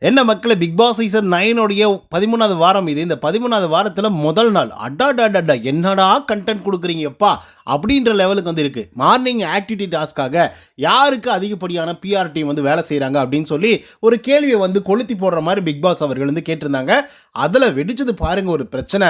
என்ன மக்களே, big Boss season 9 உடைய 13வது வாரம் இது. இந்த 13வது வாரத்தில் முதல் நாள் அடாடாடாடா என்னடா கண்டென்ட் கொடுக்குறீங்கப்பா அப்படின்ற லெவலுக்கு வந்து இருக்குது. மார்னிங் ஆக்டிவிட்டி டாஸ்க்காக யாருக்கு அதிகப்படியான பிஆர் டீம் வந்து வேலை செய்கிறாங்க அப்படின்னு சொல்லி ஒரு கேள்வியை வந்து கொளுத்தி போடுற மாதிரி பிக் பாஸ் அவர்கள் வந்து கேட்டிருந்தாங்க. அதில் வெடிச்சது பாருங்கள் ஒரு பிரச்சனை.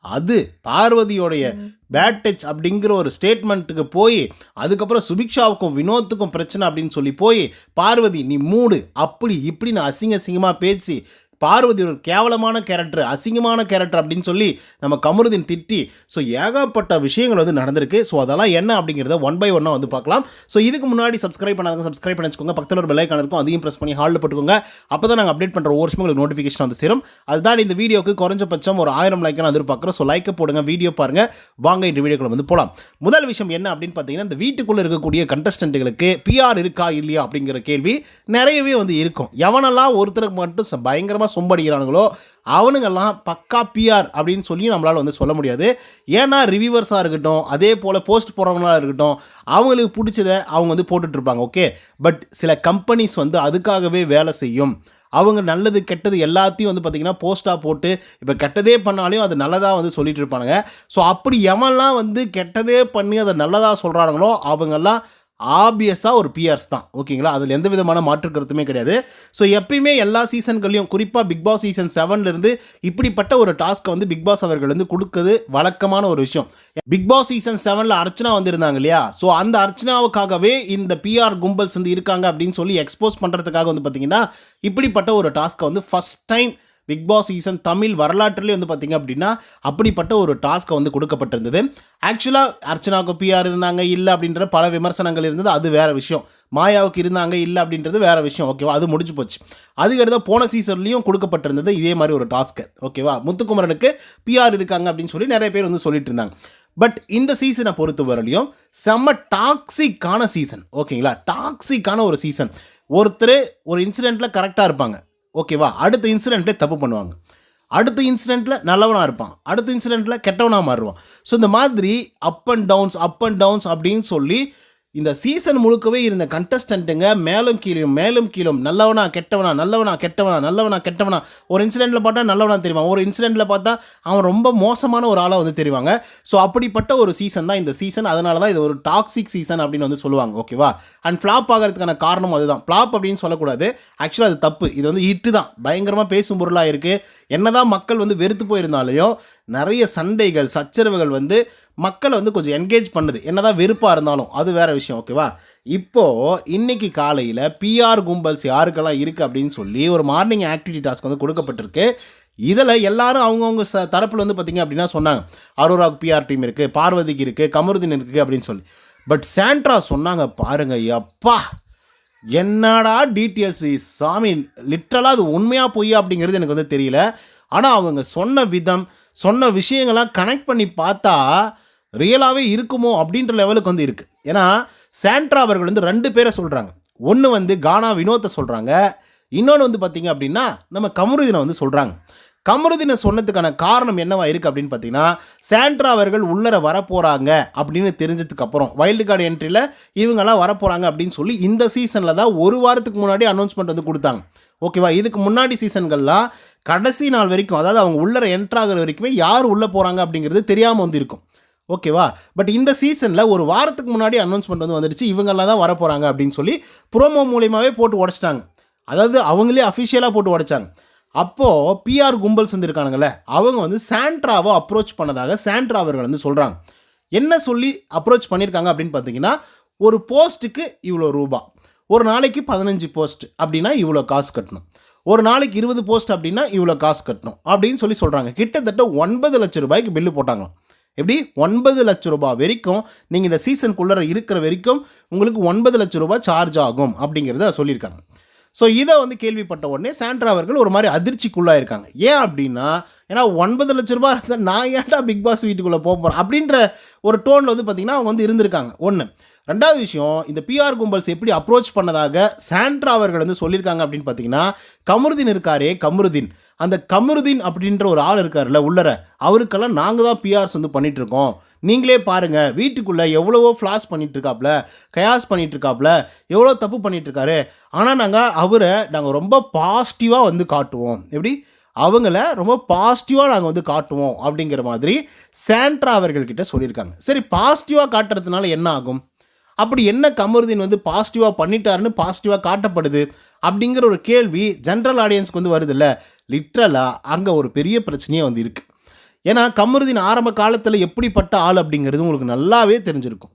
அது பார்வதியோடைய பேட் டச் அப்படிங்கிற ஒரு ஸ்டேட்மெண்ட்டுக்கு போய் அதுக்கப்புறம் சுபிக்ஷாவுக்கும் வினோத்துக்கும் பிரச்சனை அப்படின்னு சொல்லி போய் பார்வதி நீ மூடு அப்படி இப்படின்னு அசிங்கமாக பேசி பார்வதி ஒரு கேவலமான கேரக்டர், அசிங்கமான கேரக்டர் அப்படின்னு சொல்லி நம்ம கமருதீன் திட்டி, ஸோ ஏகப்பட்ட விஷயங்கள் வந்து நடந்திருக்கு. ஸோ அதெல்லாம் என்ன அப்படிங்கிறத ஒன் பை ஒன்னாக வந்து பார்க்கலாம். ஸோ இதுக்கு முன்னாடி சப்ஸ்கிரைப் பண்ணாதவங்க சப்ஸ்கிரைப் பண்ணி வச்சுக்கோங்க. பக்கத்தில் ஒரு பெல் ஐக்கான் இருக்கும், அதையும் ப்ரெஸ் பண்ணி ஹாலில் போட்டுக்கோங்க. அப்போ தான் நாங்கள் அப்டேட் பண்ணுற ஒவ்வொரு விஷயம் உங்களுக்கு நோட்டிஃபிகேஷன் வந்து சேரும். அதுதான் இந்த வீடியோக்கு குறைஞ்சபட்சம் ஒரு 1000 லைக்கான எதிர்பார்க்குறோம். ஸோ லைக்கை போடுங்க, வீடியோ பாருங்கள். வாங்க இந்த வீடியோக்குள்ள வந்து போகலாம். முதல் விஷயம் என்ன அப்படின்னு பார்த்தீங்கன்னா, இந்த வீட்டுக்குள்ளே இருக்கக்கூடிய கண்டஸ்டன்ட்டுகளுக்கு பிஆர் இருக்கா இல்லையா அப்படிங்கிற கேள்வி நிறையவே வந்து இருக்கும். எவனெல்லாம் ஒருத்தருக்கு மட்டும் பயங்கரமாக சொம்படிக்கிறானுங்களோ அவனுங்கெல்லாம் பக்கா பிஆர் அப்படின்னு சொல்லி நம்மளால் வந்து சொல்ல முடியாது. ஏன்னா ரிவ்யூவர்ஸாக இருக்கட்டும், அதே போல் போஸ்ட் போடுறவங்களாக இருக்கட்டும், அவங்களுக்கு பிடிச்சதை அவங்க வந்து போட்டுட்ருப்பாங்க. ஓகே, பட் சில கம்பெனிஸ் வந்து அதுக்காகவே வேலை செய்யும். அவங்க நல்லது கெட்டது எல்லாத்தையும் வந்து பார்த்திங்கன்னா போஸ்ட்டாக போட்டு இப்போ கெட்டதே பண்ணாலையும் அது நல்லதாக வந்து சொல்லிட்டு இருப்பானுங்க. ஸோ அப்படி எவன்லாம் வந்து கெட்டதே பண்ணி அதை நல்லதாக சொல்கிறானுங்களோ அவங்கெல்லாம் ஆப்வியஸாக ஒரு பிஆர்ஸ் தான். ஓகேங்களா, அதில் எந்த விதமான மாற்று கருத்துமே கிடையாது. ஸோ எப்பயுமே எல்லா சீசன்களையும் குறிப்பாக பிக் பாஸ் சீசன் 7லேருந்து இப்படிப்பட்ட ஒரு டாஸ்க்கை வந்து பிக் பாஸ் அவர்கள் வந்து கொடுக்குறது வழக்கமான ஒரு விஷயம். பிக் பாஸ் சீசன் 7ல் அர்ச்சனா வந்திருந்தாங்க இல்லையா, ஸோ அந்த அர்ச்சனாவுக்காகவே இந்த பிஆர் கும்பல்ஸ் வந்து இருக்காங்க அப்படின்னு சொல்லி எக்ஸ்போஸ் பண்ணுறதுக்காக வந்து பார்த்திங்கன்னா இப்படிப்பட்ட ஒரு டாஸ்க்கை வந்து first time Bigg Boss season Tamil வரலாற்றுலேயே வந்து பார்த்திங்க அப்படின்னா அப்படிப்பட்ட ஒரு டாஸ்க்கை வந்து கொடுக்கப்பட்டிருந்தது. ஆக்சுவலாக அர்ச்சனாவுக்கு பிஆர் இருந்தாங்க இல்லை அப்படின்ற பல விமர்சனங்கள் இருந்தது, அது வேறு விஷயம். மாயாவுக்கு இருந்தாங்க இல்லை அப்படின்றது வேறு விஷயம். ஓகேவா, அது முடிஞ்சு போச்சு. அதுக்கடுத்து போன சீசன்லேயும் கொடுக்கப்பட்டிருந்தது இதே மாதிரி ஒரு டாஸ்க்கு. ஓகேவா, முத்துக்குமரனுக்கு பிஆர் இருக்காங்க அப்படின்னு சொல்லி நிறைய பேர் வந்து சொல்லிட்டு இருந்தாங்க. பட் இந்த சீசனை பொறுத்த வரலையும் செம்ம டாக்ஸிக்கான சீசன். ஓகேங்களா, டாக்ஸிக்கான ஒரு சீசன். ஒருத்தர் ஒரு இன்சிடெண்ட்டில் கரெக்டாக இருப்பாங்க. ஓகேவா, அடுத்த இன்சிடெண்ட்டில் தப்பு பண்ணுவாங்க, அடுத்த இன்சிடெண்ட்டில் நல்லவனாக இருப்பான், அடுத்த இன்சிடெண்ட்டில் கெட்டவனாக மாறுவான். ஸோ இந்த மாதிரி அப் அண்ட் டவுன்ஸ் அப்படின்னு சொல்லி இந்த சீசன் முழுக்கவே இருந்த கண்டஸ்டண்ட்டுங்க மேலும் கீழும் நல்லவனா கெட்டவனா ஒரு இன்சிடெண்ட்டில் பார்த்தா நல்லவனா தெரியுமா, ஒரு இன்சிடெண்ட்டில் பார்த்தா அவன் ரொம்ப மோசமான ஒரு ஆளாக வந்து தெரிவாங்க. ஸோ அப்படிப்பட்ட ஒரு சீசன் தான் இந்த சீசன். அதனால தான் இது ஒரு டாக்ஸிக் சீசன் அப்படின்னு வந்து சொல்லுவாங்க. ஓகேவா, அண்ட் ஃப்ளாப் ஆகிறதுக்கான காரணம் அதுதான். ஃப்ளாப் அப்படின்னு சொல்லக்கூடாது, ஆக்சுவலாக அது தப்பு. இது வந்து ஹிட்டு தான், பயங்கரமாக பேசும் பொருளாக இருக்குது. என்னதான் மக்கள் வந்து வெறுத்து போயிருந்தாலையும் நிறைய சண்டைகள் சச்சரவுகள் வந்து மக்களை வந்து கொஞ்சம் என்கேஜ் பண்ணுது. என்னதான் வெறுப்பாக இருந்தாலும் அது வேறு விஷயம். ஓகேவா, இப்போது இன்றைக்கி காலையில் பிஆர் கும்பல்ஸ் யாருக்கெல்லாம் இருக்குது அப்படின்னு சொல்லி ஒரு மார்னிங் ஆக்டிவிட்டி டாஸ்க் வந்து கொடுக்கப்பட்டிருக்கு. இதில் எல்லாரும் அவங்கவுங்க தரப்பில் வந்து பார்த்திங்க அப்படின்னா சொன்னாங்க, அரோராவுக்கு பிஆர் டீம் இருக்குது, பார்வதிக்கு இருக்குது, கமருதீன் இருக்குது அப்படின்னு சொல்லி. பட் சாண்ட்ரா சொன்னாங்க பாருங்க, அப்பா என்னடா டீட்டெயில்ஸ் சாமி, லிட்ரலாக அது உண்மையாக பொய்யா அப்படிங்கிறது எனக்கு வந்து தெரியல. ஆனால் அவங்க சொன்ன விதம், சொன்ன விஷயங்கள்லாம் கனெக்ட் பண்ணி பார்த்தா ரியலாகவே இருக்குமோ அப்படின்ற லெவலுக்கு வந்து இருக்குது. ஏன்னா சாண்ட்ரா அவர்கள் வந்து 2 பேரை சொல்கிறாங்க. ஒன்று வந்து கானா வினோத்தை சொல்கிறாங்க, இன்னொன்று வந்து பார்த்திங்க அப்படின்னா நம்ம கமருதீனை வந்து சொல்கிறாங்க. கமருதீனை சொன்னதுக்கான காரணம் என்னவா இருக்குது அப்படின்னு பார்த்தீங்கன்னா, சாண்ட்ரா அவர்கள் உள்ளர வரப்போகிறாங்க அப்படின்னு தெரிஞ்சதுக்கப்புறம் வைல்டு கார்டு என்ட்ரியில் இவங்கெல்லாம் வரப்போகிறாங்க அப்படின்னு சொல்லி இந்த சீசனில் தான் ஒரு வாரத்துக்கு முன்னாடி அனௌன்ஸ்மெண்ட் வந்து கொடுத்தாங்க. ஓகேவா, இதுக்கு முன்னாடி சீசன்கள்லாம் கடைசி நாள் வரைக்கும், அதாவது அவங்க உள்ளர என்ட்ராகிற வரைக்குமே யார் உள்ளே போகிறாங்க அப்படிங்கிறது தெரியாமல் வந்து இருக்கும். ஓகேவா, பட் இந்த சீசனில் ஒரு வாரத்துக்கு முன்னாடி அனௌன்ஸ்மெண்ட் வந்து வந்துடுச்சு, இவங்கெல்லாம் தான் வரப்போகிறாங்க அப்படின்னு சொல்லி ப்ரோமோ மூலியமாகவே போட்டு உடச்சிட்டாங்க. அதாவது அவங்களே அஃபிஷியலாக போட்டு உடைச்சாங்க. அப்போது பிஆர் கும்பல்ஸ் வந்து இருக்கானுங்களே, அவங்க வந்து சாண்ட்ராவை அப்ரோச் பண்ணதாக சாண்ட்ரா அவர்கள் வந்து சொல்கிறாங்க. என்ன சொல்லி அப்ரோச் பண்ணியிருக்காங்க அப்படின்னு பார்த்தீங்கன்னா, ஒரு போஸ்ட்டுக்கு இவ்வளோ ரூபா, ஒரு நாளைக்கு 15 போஸ்ட் அப்படின்னா இவ்வளோ காசு கட்டணும், ஒரு நாளைக்கு 20 போஸ்ட் அப்படின்னா இவ்வளோ காசு கட்டணும் அப்படின்னு சொல்லி சொல்கிறாங்க. கிட்டத்தட்ட 9 லட்சம் ரூபாய்க்கு பில்லு போட்டாங்க. எப்படி 9 லட்சம் ரூபாய் வரைக்கும் நீங்கள் இந்த சீசனுக்குள்ளே இருக்கிற வரைக்கும் உங்களுக்கு 9 லட்சம் ரூபாய் சார்ஜ் ஆகும் அப்படிங்கிறத சொல்லியிருக்காங்க. ஸோ இதை வந்து கேள்விப்பட்ட உடனே சாண்ட்ரா அவர்கள் ஒரு மாதிரி அதிர்ச்சிக்குள்ளாக இருக்காங்க. ஏன் அப்படின்னா, ஏன்னா 9 லட்ச ரூபாய் இருந்தால் நான் ஏன்டா பிக் பாஸ் வீட்டுக்குள்ளே போக போகிறேன் அப்படின்ற ஒரு டோனில் வந்து பார்த்திங்கன்னா அவங்க வந்து இருந்திருக்காங்க. ஒன்று. ரெண்டாவது விஷயம், இந்த பிஆர் கும்பல்ஸ் எப்படி அப்ரோச் பண்ணதாக சாண்ட்ரா அவர்கள் வந்து சொல்லியிருக்காங்க அப்படின்னு பார்த்தீங்கன்னா, கமருதீன் இருக்காரே கமருதீன், அந்த கமருதீன் அப்படின்ற ஒரு ஆள் இருக்கார்ல உள்ளர, அவருக்கெல்லாம் நாங்கள் தான் பிஆர்ஸ் வந்து பண்ணிகிட்ருக்கோம். நீங்களே பாருங்கள், வீட்டுக்குள்ளே எவ்வளவோ ஃப்ளாஸ் பண்ணிகிட்ருக்காப்புல, கயாஸ் பண்ணிகிட்ருக்காப்புல, எவ்வளோ தப்பு பண்ணிகிட்ருக்காரு. ஆனால் நாங்கள் ரொம்ப பாசிட்டிவாக வந்து காட்டுவோம். எப்படி அவங்கள ரொம்ப பாசிட்டிவாக நாங்கள் வந்து காட்டுவோம் அப்படிங்கிற மாதிரி சாண்ட்ரா அவர்கள்கிட்ட சொல்லியிருக்காங்க. சரி, பாசிட்டிவாக காட்டுறதுனால என்ன ஆகும்? அப்படி என்ன கமருதீன் வந்து பாசிட்டிவாக பண்ணிட்டாருன்னு பாசிட்டிவாக காட்டப்படுது அப்படிங்கிற ஒரு கேள்வி ஜென்ரல் ஆடியன்ஸ்க்கு வந்து வருது இல்லை. லிட்ரலாக அங்கே ஒரு பெரிய பிரச்சனையே வந்து இருக்குது. ஏன்னா கமருதீன் ஆரம்ப காலத்தில் எப்படிப்பட்ட ஆள் அப்படிங்கிறது உங்களுக்கு நல்லாவே தெரிஞ்சிருக்கும்.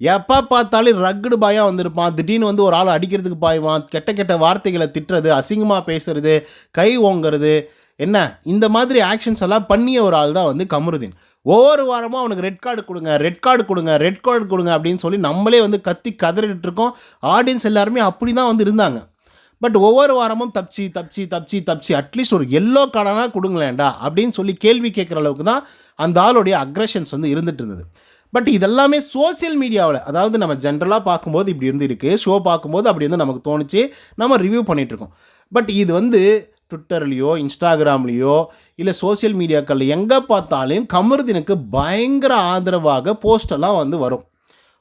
எப்போ பார்த்தாலும் ரக்குடு பாயாக வந்திருப்பான். திடீர்னு வந்து ஒரு ஆள் அடிக்கிறதுக்கு பாய்வான். கெட்ட கெட்ட வார்த்தைகளை திட்டுறது, அசிங்கமாக பேசுறது, கை ஓங்கிறது, என்ன இந்த மாதிரி ஆக்ஷன்ஸ் எல்லாம் பண்ணிய ஒரு ஆள் தான் வந்து கமருதீன். ஒவ்வொரு வாரமும் அவனுக்கு ரெட் கார்டு கொடுங்க, ரெட் கார்டு கொடுங்க, ரெட் கார்டு கொடுங்க அப்படின்னு சொல்லி நம்மளே வந்து கத்தி கதறிட்டு இருக்கோம். ஆடியன்ஸ் எல்லாருமே அப்படி தான் வந்து இருந்தாங்க. பட் ஒவ்வொரு வாரமும் தப்பிச்சு அட்லீஸ்ட் ஒரு எல்லோ கார்டானா கொடுங்களேன்டா அப்படின்னு சொல்லி கேள்வி கேட்குற அளவுக்கு தான் அந்த ஆளுடைய அக்ரெஷன்ஸ் வந்து இருந்துட்டு இருந்தது. பட் இதெல்லாமே சோசியல் மீடியாவில், அதாவது நம்ம ஜென்ரலாக பார்க்கும்போது இப்படி இருந்திருக்கு, ஷோ பார்க்கும்போது அப்படி வந்து நமக்கு தோணுச்சு, நம்ம ரிவ்யூ பண்ணிகிட்ருக்கோம். பட் இது வந்து ட்விட்டர்லேயோ இன்ஸ்டாகிராம்லேயோ இல்லை சோசியல் மீடியாக்களில் எங்கே பார்த்தாலும் கமருதீனுக்கு பயங்கர ஆதரவாக போஸ்டெல்லாம் வந்து வரும்.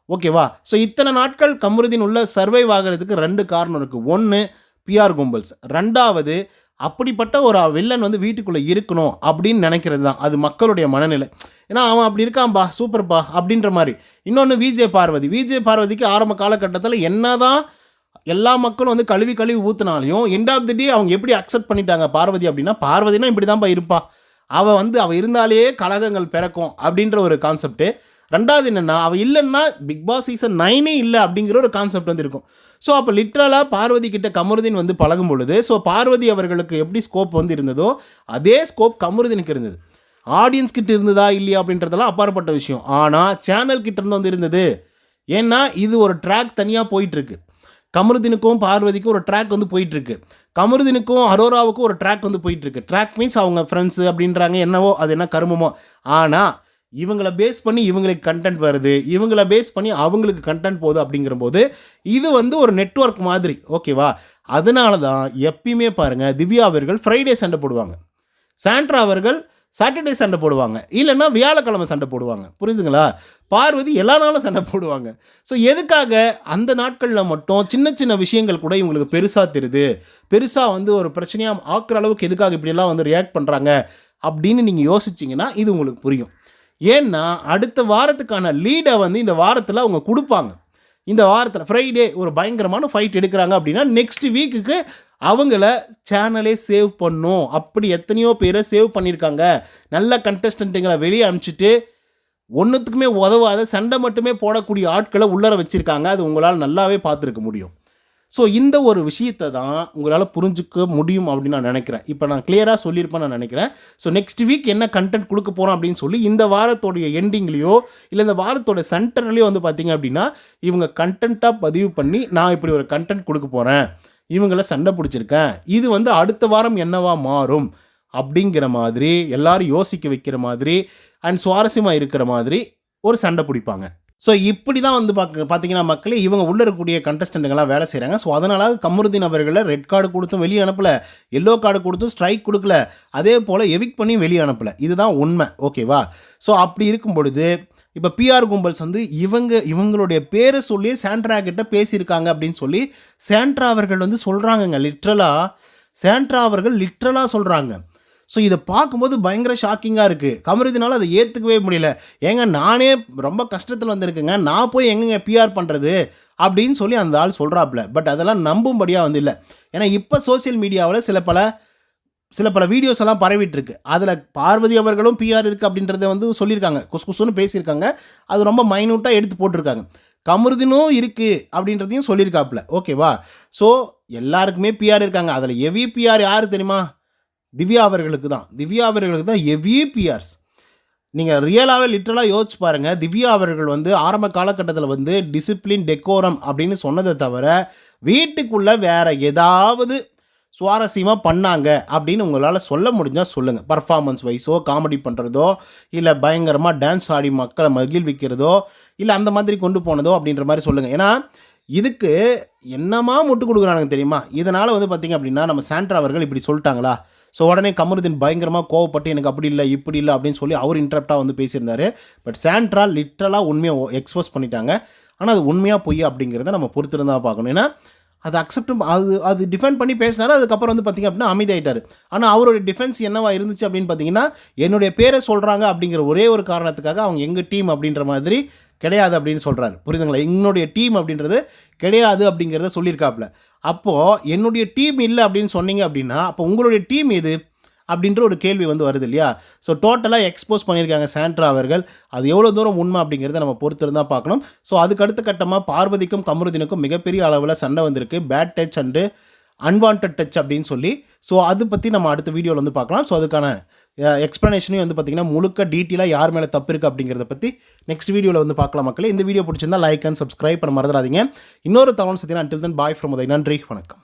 ஓகேவா? ஸோ இத்தனை நாட்கள் கமருதீன் உள்ள சர்வைவ் ஆகிறதுக்கு 2 காரணம் இருக்குது. ஒன்று, பிஆர் கும்பல்ஸ். 2வது, அப்படிப்பட்ட ஒரு வில்லன் வந்து வீட்டுக்குள்ளே இருக்கணும் அப்படின்னு நினைக்கிறது தான். அது மக்களுடைய மனநிலை. ஏன்னா அவன் அப்படி இருக்கான்பா, சூப்பர்ப்பா அப்படின்ற மாதிரி. இன்னொன்று விஜே பார்வதிக்கு ஆரம்ப காலகட்டத்தில் என்ன தான் எல்லா மக்களும் வந்து கழுவி ஊற்றினாலையும் எண்ட் ஆஃப் தி டே அவங்க எப்படி அக்செப்ட் பண்ணிட்டாங்க பார்வதி அப்படின்னா, பார்வதினா இப்படி தான்ப்பா இருப்பா, அவள் இருந்தாலே கலகங்கள் பிறக்கும் அப்படின்ற ஒரு கான்செப்ட்டு. 2வது என்னென்னா, அவள் இல்லைன்னா பிக் பாஸ் சீசன் 9 இல்லை அப்படிங்கிற ஒரு கான்செப்ட் வந்து இருக்கும். ஸோ அப்போ லிட்ரலாக பார்வதி கிட்ட கமருதீன் வந்து பழகும் பொழுது, ஸோ பார்வதி அவர்களுக்கு எப்படி ஸ்கோப் வந்து இருந்ததோ அதே ஸ்கோப் கமருதீனுக்கு இருந்தது. ஆடியன்ஸ் கிட்ட இருந்ததா இல்லையா அப்படின்றதெல்லாம் அப்பாற்பட்ட விஷயம். ஆனால் சேனல் கிட்ட இருந்து வந்து இருந்தது. ஏன்னா இது ஒரு ட்ராக் தனியாக போயிட்டுருக்கு. கமருதீனுக்கும் பார்வதிக்கும் ஒரு ட்ராக் வந்து போயிட்டுருக்கு. கமருதீனுக்கும் அரோராவுக்கும் ஒரு ட்ராக் வந்து போயிட்டுருக்கு. ட்ராக் மீன்ஸ் அவங்க ஃப்ரெண்ட்ஸு அப்படின்றாங்க, என்னவோ அது என்ன கருமமோ. ஆனால் இவங்களை பேஸ் பண்ணி இவங்களுக்கு கண்டென்ட் வருது, இவங்கள பேஸ் பண்ணி அவங்களுக்கு கண்டென்ட் போகுது அப்படிங்கிற போது இது வந்து ஒரு நெட்வொர்க் மாதிரி. ஓகேவா? அதனால தான் எப்பயுமே பாருங்கள், திவ்யா அவர்கள் ஃப்ரைடே சண்டை போடுவாங்க, சாண்ட்ரா அவர்கள் சாட்டர்டே சண்டை போடுவாங்க, இல்லைன்னா வியாழக்கிழமை சண்டை போடுவாங்க. புரியுதுங்களா? பார்வதி எல்லா நாளும் சண்டை போடுவாங்க. ஸோ எதுக்காக அந்த நாட்களில் மட்டும் சின்ன சின்ன விஷயங்கள் கூட இவங்களுக்கு பெருசாக தெரியுது, பெருசாக வந்து ஒரு பிரச்சனையாக ஆக்குற அளவுக்கு எதுக்காக இப்படியெல்லாம் வந்து ரியாக்ட் பண்ணுறாங்க அப்படின்னு நீங்கள் யோசிச்சிங்கன்னா இது உங்களுக்கு புரியும். ஏன்னா அடுத்த வாரத்துக்கான லீடை வந்து இந்த வாரத்தில் அவங்க கொடுப்பாங்க. இந்த வாரத்தில் ஃப்ரைடே ஒரு பயங்கரமான ஃபைட் எடுக்கிறாங்க அப்படின்னா நெக்ஸ்ட் வீக்குக்கு அவங்கள சேனலே சேவ் பண்ணும். அப்படி எத்தனையோ பேரை சேவ் பண்ணியிருக்காங்க. நல்ல கண்டஸ்டண்ட்டுங்களை வெளியே அனுப்பிச்சிட்டு ஒன்றுத்துக்குமே உதவாத சண்டை மட்டுமே போடக்கூடிய ஆட்களை உள்ளர வச்சுருக்காங்க. அது உங்களால் நல்லாவே பார்த்துருக்க முடியும். ஸோ இந்த ஒரு விஷயத்தை தான் உங்களால் புரிஞ்சுக்க முடியும் அப்படின்னு நான் நினைக்கிறேன். இப்போ நான் கிளியராக சொல்லியிருப்பேன் நான் நினைக்கிறேன். ஸோ நெக்ஸ்ட் வீக் என்ன கண்டென்ட் கொடுக்க போகிறோம் அப்படின்னு சொல்லி இந்த வாரத்தோடைய எண்டிங்லேயோ இல்லை இந்த வாரத்தோட சென்டர்லேயோ வந்து பார்த்திங்க அப்படின்னா இவங்க கண்டென்ட்டாக பதிவு பண்ணி நான் இப்படி ஒரு கண்டென்ட் கொடுக்க போகிறேன், இவங்கள சண்டை பிடிச்சிருக்கேன், இது வந்து அடுத்த வாரம் என்னவா மாறும் அப்படிங்கிற மாதிரி எல்லாரும் யோசிக்க வைக்கிற மாதிரி அண்ட் சுவாரஸ்யமாக இருக்கிற மாதிரி ஒரு சண்டை பிடிப்பாங்க. ஸோ இப்படி தான் வந்து பார்த்தீங்கன்னா மக்களே இவங்க உள்ளே இருக்கக்கூடிய கண்டஸ்டண்ட்டுங்களாம் வேலை செய்கிறாங்க. ஸோ அதனால் கமருதீன் அவர்களை ரெட் கார்டு கொடுத்தும் வெளியே அனுப்பலை, எல்லோ கார்டு கொடுத்தும் ஸ்ட்ரைக் கொடுக்கல, அதே போல் எவிக் பண்ணி வெளியே அனுப்பலை. இதுதான் உண்மை. ஓகேவா? ஸோ அப்படி இருக்கும் பொழுது இப்போ பிஆர் கும்பல்ஸ் வந்து இவங்களுடைய பேரை சொல்லி சாண்ட்ரா கிட்ட பேசியிருக்காங்க அப்படின்னு சொல்லி சாண்ட்ரா அவர்கள் வந்து சொல்கிறாங்கங்க. சாண்ட்ரா அவர்கள் லிட்ரலாக சொல்கிறாங்க. ஸோ இதை பார்க்கும்போது பயங்கர ஷாக்கிங்காக இருக்குது. கமருதீனால் அதை ஏற்றுக்கவே முடியல. ஏங்க நானே ரொம்ப கஷ்டத்தில் வந்திருக்கேங்க, நான் போய் எங்கெங்க பிஆர் பண்ணுறது அப்படின்னு சொல்லி அந்த ஆள் சொல்கிறாப்புல. பட் அதெல்லாம் நம்பும்படியாக வந்து இல்லை. ஏன்னா இப்போ சோசியல் மீடியாவில் சில பல வீடியோஸ் எல்லாம் பரவிட்டுருக்கு. அதில் பார்வதி அவர்களும் பிஆர் இருக்குது அப்படின்றத வந்து சொல்லியிருக்காங்க, குசுன்னு பேசியிருக்காங்க. அது ரொம்ப மைனூட்டாக எடுத்து போட்டிருக்காங்க. கமருதீனும் இருக்குது அப்படின்றதையும் சொல்லியிருக்காப்புல. ஓகேவா? ஸோ எல்லாருக்குமே பிஆர் இருக்காங்க. அதில் எவி பிஆர் யார் தெரியுமா? திவ்யா அவர்களுக்கு தான் ஹெவி பிஆர்ஸ். நீங்கள் ரியலாகவே லிட்டரலாக யோசிச்சு பாருங்கள். திவ்யா அவர்கள் வந்து ஆரம்ப காலகட்டத்தில் வந்து டிசிப்ளின் டெக்கோரம் அப்படின்னு சொன்னதை தவிர வீட்டுக்குள்ளே வேறு ஏதாவது சுவாரஸ்யமாக பண்ணாங்க அப்படின்னு உங்களால் சொல்ல முடிஞ்சால் சொல்லுங்கள். பர்ஃபார்மன்ஸ் வைஸோ, காமெடி பண்ணுறதோ, இல்லை பயங்கரமாக டான்ஸ் ஆடி மக்களை மகிழ்விக்கிறதோ, இல்லை அந்த மாதிரி கொண்டு போனதோ அப்படின்ற மாதிரி சொல்லுங்கள். ஏன்னா இதுக்கு என்னமா முட்டு கொடுக்குறானுங்க தெரியுமா? இதனால் வந்து பார்த்திங்க அப்படின்னா நம்ம சாண்ட்ரா அவர்கள் இப்படி சொல்லிட்டாங்களா, ஸோ உடனே கமருதீன் பயங்கரமாக கோவப்பட்டு எனக்கு அப்படி இல்லை இப்படி இல்லை அப்படின்னு சொல்லி அவர் இன்டரப்டாக வந்து பேசியிருந்தார். பட் சாண்ட்ரா லிட்ரலாக உண்மையை எக்ஸ்போஸ் பண்ணிட்டாங்க. ஆனால் அது உண்மையாக பொய்யா அப்படிங்கிறத நம்ம பொறுத்திருந்து தான் பார்க்கணும். ஏன்னா அது அக்செப்ட் அது டிஃபெண்ட் பண்ணி பேசினாரு. அதுக்கப்புறம் வந்து பார்த்திங்க அப்படின்னா அமைதியாயிட்டார். ஆனால் அவருடைய டிஃபென்ஸ் என்னவா இருந்துச்சு அப்படின்னு பார்த்தீங்கன்னா, என்னுடைய பேரை சொல்கிறாங்க அப்படிங்கிற ஒரே ஒரு காரணத்துக்காக அவங்க எங்கள் டீம் அப்படின்ற மாதிரி கிடையாது அப்படின்னு சொல்கிறாரு. புரியுதுங்களா? என்னுடைய டீம் அப்படின்றது கிடையாது அப்படிங்கிறத சொல்லியிருக்காப்புல. அப்போது என்னுடைய டீம் இல்லை அப்படின்னு சொன்னீங்க அப்படின்னா, அப்போ உங்களுடைய டீம் எது அப்படின்ற ஒரு கேள்வி வந்து வருது இல்லையா? ஸோ டோட்டலாக எக்ஸ்போஸ் பண்ணியிருக்காங்க சாண்ட்ரா அவர்கள். அது எவ்வளோ தூரம் உண்மை அப்படிங்கிறத நம்ம பொறுத்திருந்து தான் பார்க்கணும். ஸோ அதுக்கு அடுத்த கட்டமாக பார்வதிக்கும் கமருதீனுக்கும் மிகப்பெரிய அளவில் சண்டை வந்திருக்கு. Bad touch and unwanted touch அப்படின்னு சொல்லி. ஸோ அது பற்றி நம்ம அடுத்த வீடியோவில் வந்து பார்க்கலாம். ஸோ அதுக்கான எக்ஸ்ப்ளனேஷனையும் வந்து பார்த்திங்கன்னா முழுக்க டீட்டெயிலாக யார் மேலே தப்பு இருக்குது அப்படிங்கிறத பற்றி நெக்ஸ்ட் வீடியோவில் வந்து பார்க்கலாம் மக்களே. இந்த வீடியோ பிடிச்சிருந்தால் லைக் அண்ட் சப்ஸ்கிரைப் பண்ண மறந்துடாதீங்க. இன்னொரு தகவல் சத்தினா until then bye from Uday. நன்றி, வணக்கம்.